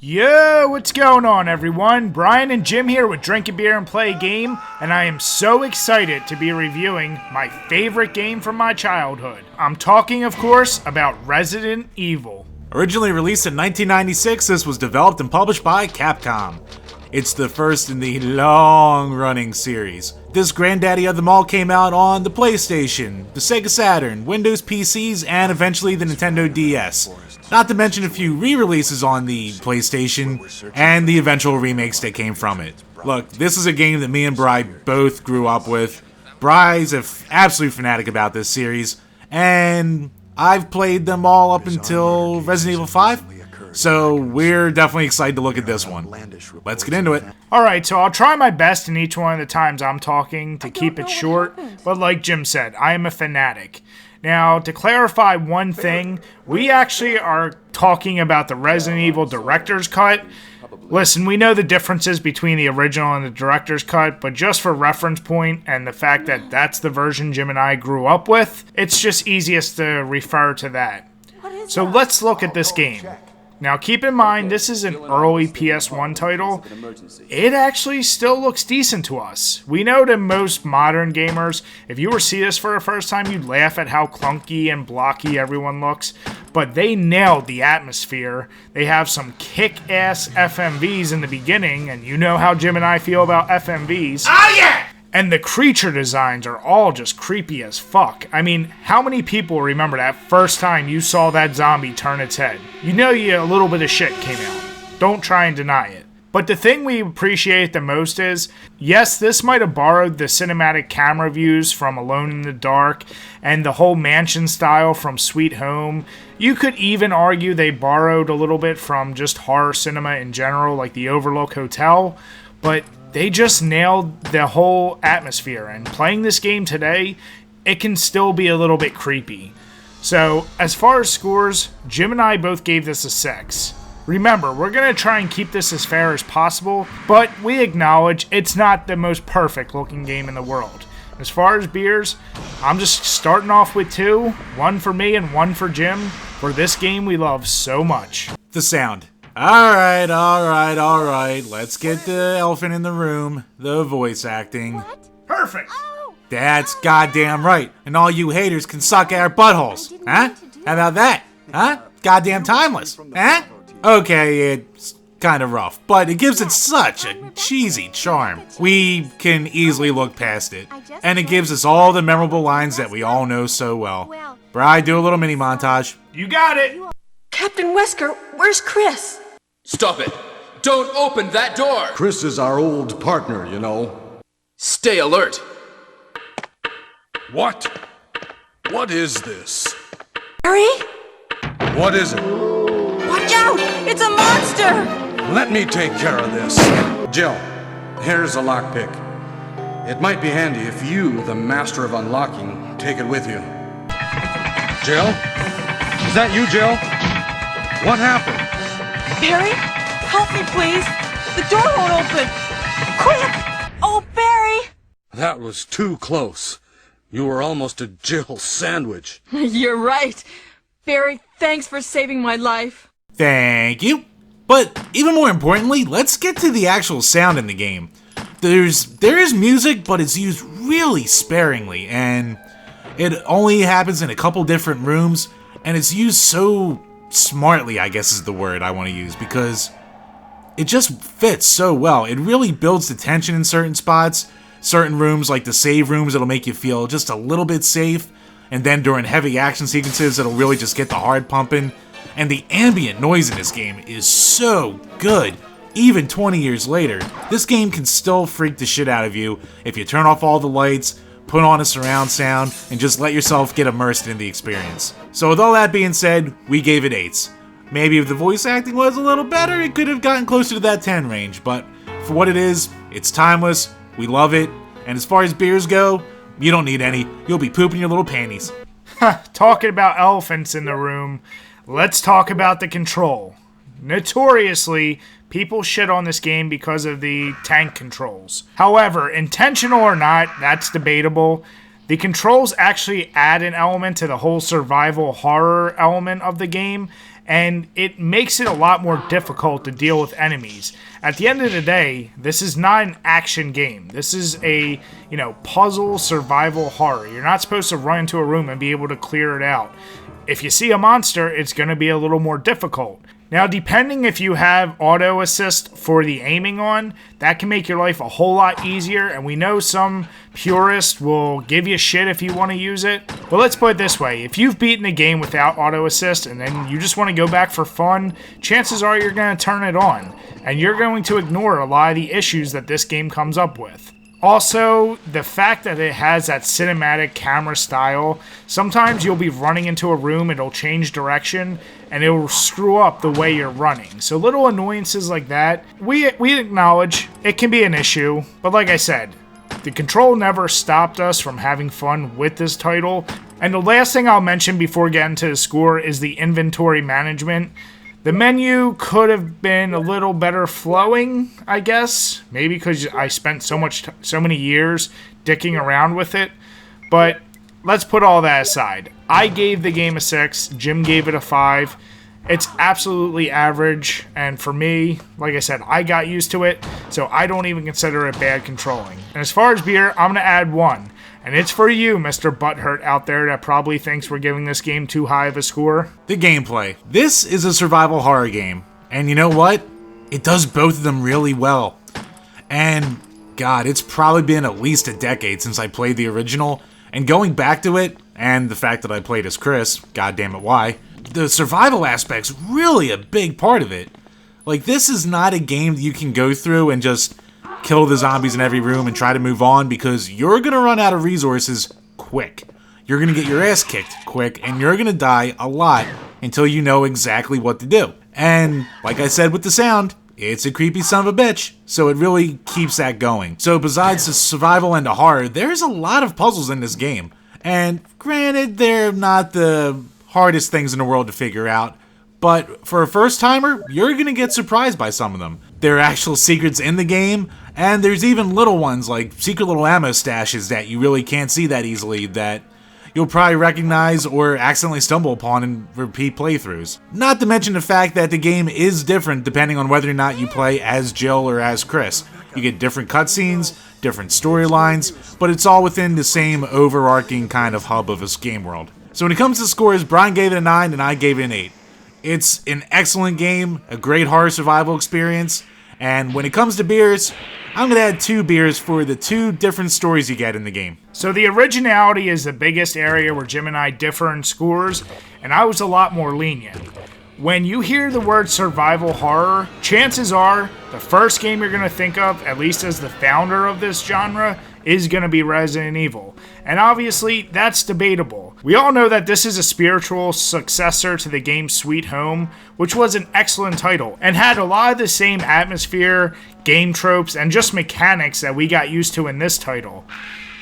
Yo, what's going on everyone? Brian and Jim here with Drink a Beer and Play a Game, and I am so excited to be reviewing my favorite game from my childhood. I'm talking, of course, about Resident Evil. Originally released in 1996, this was developed and published by Capcom. It's the first in the long-running series. This granddaddy of them all came out on the PlayStation, the Sega Saturn, Windows PCs, and eventually the Nintendo DS. Not to mention a few re-releases on the PlayStation, and the eventual remakes that came from it. Look, this is a game that me and Bri both grew up with. Bri's an absolute fanatic about this series, and I've played them all up until Resident Evil 5, so we're definitely excited to look at this one. Let's get into it. Alright, so I'll try my best in each one of the times I'm talking to keep it short, but like Jim said, I am a fanatic. Now, to clarify one thing, we actually are talking about the Resident Evil Director's Cut. Listen, we know the differences between the original and the Director's Cut, but just for reference point and the fact that that's the version Jim and I grew up with, it's just easiest to refer to that. So let's look at this game. Now keep in mind, this is an early PS1 title. It actually still looks decent to us. We know that most modern gamers, if you were to see this for the first time, you'd laugh at how clunky and blocky everyone looks. But they nailed the atmosphere. They have some kick-ass FMVs in the beginning, and you know how Jim and I feel about FMVs. Oh yeah! And the creature designs are all just creepy as fuck. I mean, how many people remember that first time you saw that zombie turn its head? You know a little bit of shit came out. Don't try and deny it. But the thing we appreciate the most is, yes, this might have borrowed the cinematic camera views from Alone in the Dark and the whole mansion style from Sweet Home. You could even argue they borrowed a little bit from just horror cinema in general, like the Overlook Hotel, but they just nailed the whole atmosphere, and playing this game today, it can still be a little bit creepy. So, as far as scores, Jim and I both gave this a 6. Remember, we're going to try and keep this as fair as possible, but we acknowledge it's not the most perfect looking game in the world. As far as beers, I'm just starting off with 2, 1 for me and 1 for Jim, for this game we love so much. The sound. Alright, let's get the elephant in the room, the voice acting. What? Perfect! Oh. That's goddamn right, and all you haters can suck our buttholes, huh? How about that, huh? Goddamn timeless, huh? Okay, it's kind of rough, but it gives it such a cheesy charm. We can easily look past it, and it gives us all the memorable lines that we all know so well. Bri, do a little mini montage. You got it! Captain Wesker, where's Chris? Stop it! Don't open that door! Chris is our old partner, you know. Stay alert! What? What is this? Harry? What is it? Watch out! It's a monster! Let me take care of this. Jill, here's a lockpick. It might be handy if you, the master of unlocking, take it with you. Jill? Is that you, Jill? What happened? Barry? Help me, please! The door won't open! Quick! Oh, Barry! That was too close. You were almost a Jill sandwich. You're right. Barry, thanks for saving my life. Thank you. But even more importantly, let's get to the actual sound in the game. There is music, but it's used really sparingly, and it only happens in a couple different rooms, and it's used so smartly, I guess is the word I want to use, because it just fits so well. It really builds the tension in certain spots. Certain rooms, like the save rooms, it'll make you feel just a little bit safe, and then during heavy action sequences, it'll really just get the heart pumping. And the ambient noise in this game is so good. Even 20 years later, this game can still freak the shit out of you if you turn off all the lights, put on a surround sound, and just let yourself get immersed in the experience. So with all that being said, we gave it 8s. Maybe if the voice acting was a little better, it could have gotten closer to that 10 range, but for what it is, it's timeless, we love it, and as far as beers go, you don't need any, you'll be pooping your little panties. Talking about elephants in the room, let's talk about the control. Notoriously, people shit on this game because of the tank controls. However, intentional or not, that's debatable. The controls actually add an element to the whole survival horror element of the game, and it makes it a lot more difficult to deal with enemies. At the end of the day, this is not an action game. This is a, puzzle survival horror. You're not supposed to run into a room and be able to clear it out. If you see a monster, it's going to be a little more difficult. Now, depending if you have auto assist for the aiming on, that can make your life a whole lot easier, and we know some purists will give you shit if you want to use it. But let's put it this way, if you've beaten a game without auto assist and then you just want to go back for fun, chances are you're going to turn it on, and you're going to ignore a lot of the issues that this game comes up with. Also, the fact that it has that cinematic camera style, sometimes you'll be running into a room, it'll change direction, and it'll screw up the way you're running. So little annoyances like that, we acknowledge it can be an issue, but like I said, the control never stopped us from having fun with this title. And the last thing I'll mention before getting to the score is the inventory management. The menu could have been a little better flowing, I guess. Maybe because I spent so many years dicking around with it. But let's put all that aside. I gave the game a 6. Jim gave it a 5. It's absolutely average. And for me, like I said, I got used to it. So I don't even consider it bad controlling. And as far as beer, I'm going to add 1. And it's for you, Mr. Butthurt out there that probably thinks we're giving this game too high of a score. The gameplay. This is a survival horror game. And you know what? It does both of them really well. And, God, it's probably been at least a decade since I played the original. And going back to it, and the fact that I played as Chris, god damn it, why? The survival aspect's really a big part of it. Like, this is not a game that you can go through and just kill the zombies in every room and try to move on, because you're gonna run out of resources quick. You're gonna get your ass kicked quick, and you're gonna die a lot until you know exactly what to do. And like I said with the sound, it's a creepy son of a bitch, so it really keeps that going. So besides the survival and the horror, there's a lot of puzzles in this game. And granted, they're not the hardest things in the world to figure out, but for a first timer, you're gonna get surprised by some of them. There are actual secrets in the game, and there's even little ones like secret little ammo stashes that you really can't see that easily that you'll probably recognize or accidentally stumble upon in repeat playthroughs. Not to mention the fact that the game is different depending on whether or not you play as Jill or as Chris. You get different cutscenes, different storylines, but it's all within the same overarching kind of hub of a game world. So when it comes to scores, Brian gave it a 9 and I gave it an 8. It's an excellent game, a great horror survival experience, and when it comes to beers, I'm going to add 2 beers for the 2 different stories you get in the game. So the originality is the biggest area where Jim and I differ in scores, and I was a lot more lenient. When you hear the word survival horror, chances are the first game you're going to think of, at least as the founder of this genre, is going to be Resident Evil. And obviously, that's debatable. We all know that this is a spiritual successor to the game Sweet Home, which was an excellent title, and had a lot of the same atmosphere, game tropes, and just mechanics that we got used to in this title.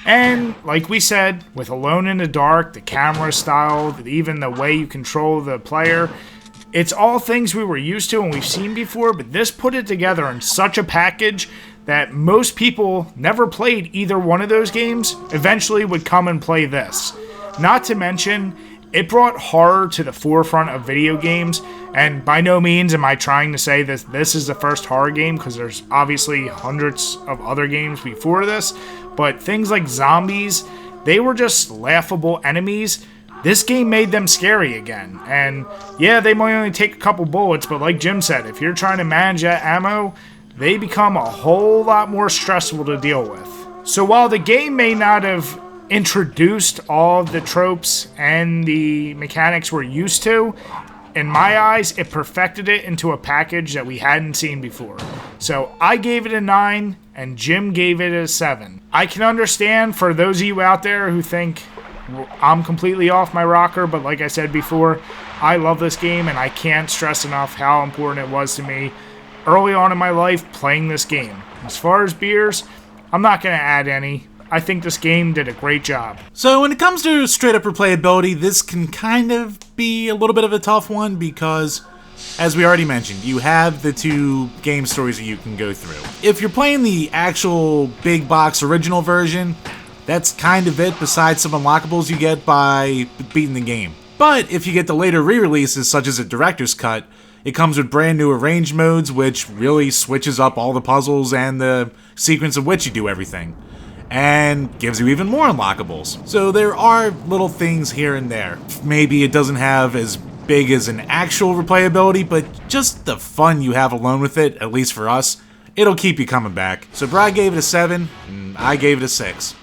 And, like we said, with Alone in the Dark, the camera style, even the way you control the player, it's all things we were used to and we've seen before, but this put it together in such a package that most people never played either one of those games eventually would come and play this. Not to mention, it brought horror to the forefront of video games, and by no means am I trying to say that this is the first horror game, because there's obviously hundreds of other games before this, but things like zombies, they were just laughable enemies. This game made them scary again, and yeah, they might only take a couple bullets, but like Jim said, if you're trying to manage that ammo, they become a whole lot more stressful to deal with. So while the game may not have introduced all of the tropes and the mechanics we're used to, in my eyes, it perfected it into a package that we hadn't seen before. So I gave it a 9, and Jim gave it a 7. I can understand for those of you out there who think I'm completely off my rocker, but like I said before, I love this game, and I can't stress enough how important it was to me early on in my life playing this game. As far as beers, I'm not going to add any. I think this game did a great job. So when it comes to straight up replayability, this can kind of be a little bit of a tough one because, as we already mentioned, you have the 2 game stories that you can go through. If you're playing the actual big box original version, that's kind of it besides some unlockables you get by beating the game. But if you get the later re-releases, such as a director's cut, it comes with brand new arrange modes, which really switches up all the puzzles and the sequence of which you do everything, and gives you even more unlockables. So there are little things here and there. Maybe it doesn't have as big as an actual replayability, but just the fun you have alone with it, at least for us, it'll keep you coming back. So Brad gave it a 7, and I gave it a 6.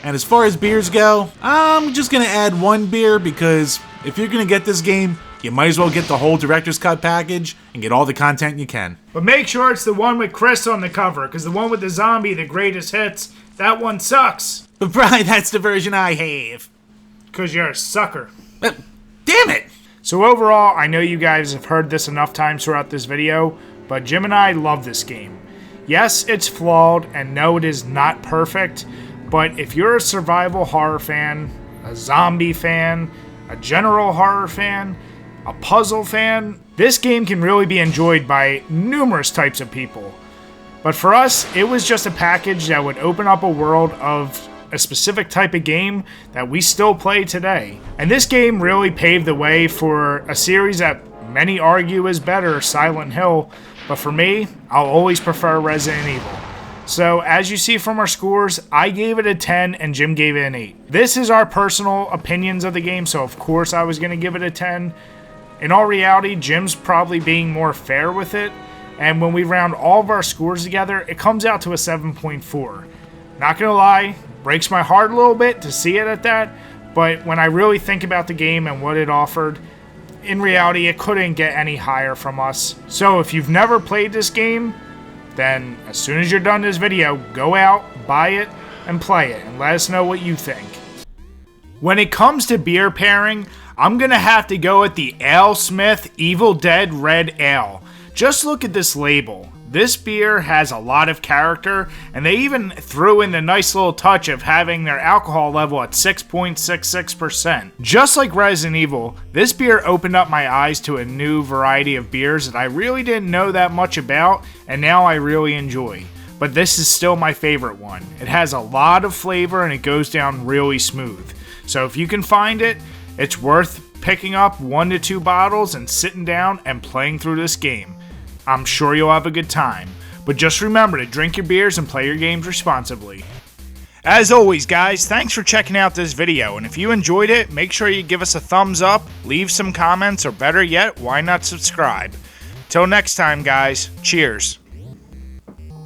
And as far as beers go, I'm just gonna add 1 beer, because if you're gonna get this game, you might as well get the whole Director's Cut package and get all the content you can. But make sure it's the one with Chris on the cover, because the one with the zombie, the greatest hits, that one sucks. But Brian, that's the version I have. Because you're a sucker. Damn it! So overall, I know you guys have heard this enough times throughout this video, but Jim and I love this game. Yes, it's flawed, and no, it is not perfect, but if you're a survival horror fan, a zombie fan, a general horror fan, a puzzle fan, this game can really be enjoyed by numerous types of people. But for us, it was just a package that would open up a world of a specific type of game that we still play today. And this game really paved the way for a series that many argue is better, Silent Hill, but for me, I'll always prefer Resident Evil. So as you see from our scores, I gave it a 10 and Jim gave it an 8. This is our personal opinions of the game, so of course I was going to give it a 10. In all reality, Jim's probably being more fair with it, and when we round all of our scores together, it comes out to a 7.4. Not gonna lie, breaks my heart a little bit to see it at that, but when I really think about the game and what it offered, in reality, it couldn't get any higher from us. So if you've never played this game, then as soon as you're done this video, go out, buy it, and play it, and let us know what you think. When it comes to beer pairing, I'm gonna have to go with the AleSmith Evil Dead Red Ale. Just look at this label. This beer has a lot of character, and they even threw in the nice little touch of having their alcohol level at 6.66%. Just like Resident Evil, this beer opened up my eyes to a new variety of beers that I really didn't know that much about, and now I really enjoy. But this is still my favorite one. It has a lot of flavor and it goes down really smooth. So if you can find it, it's worth picking up 1 to 2 bottles and sitting down and playing through this game. I'm sure you'll have a good time. But just remember to drink your beers and play your games responsibly. As always, guys, thanks for checking out this video, and if you enjoyed it, make sure you give us a thumbs up, leave some comments, or better yet, why not subscribe? Till next time, guys, cheers.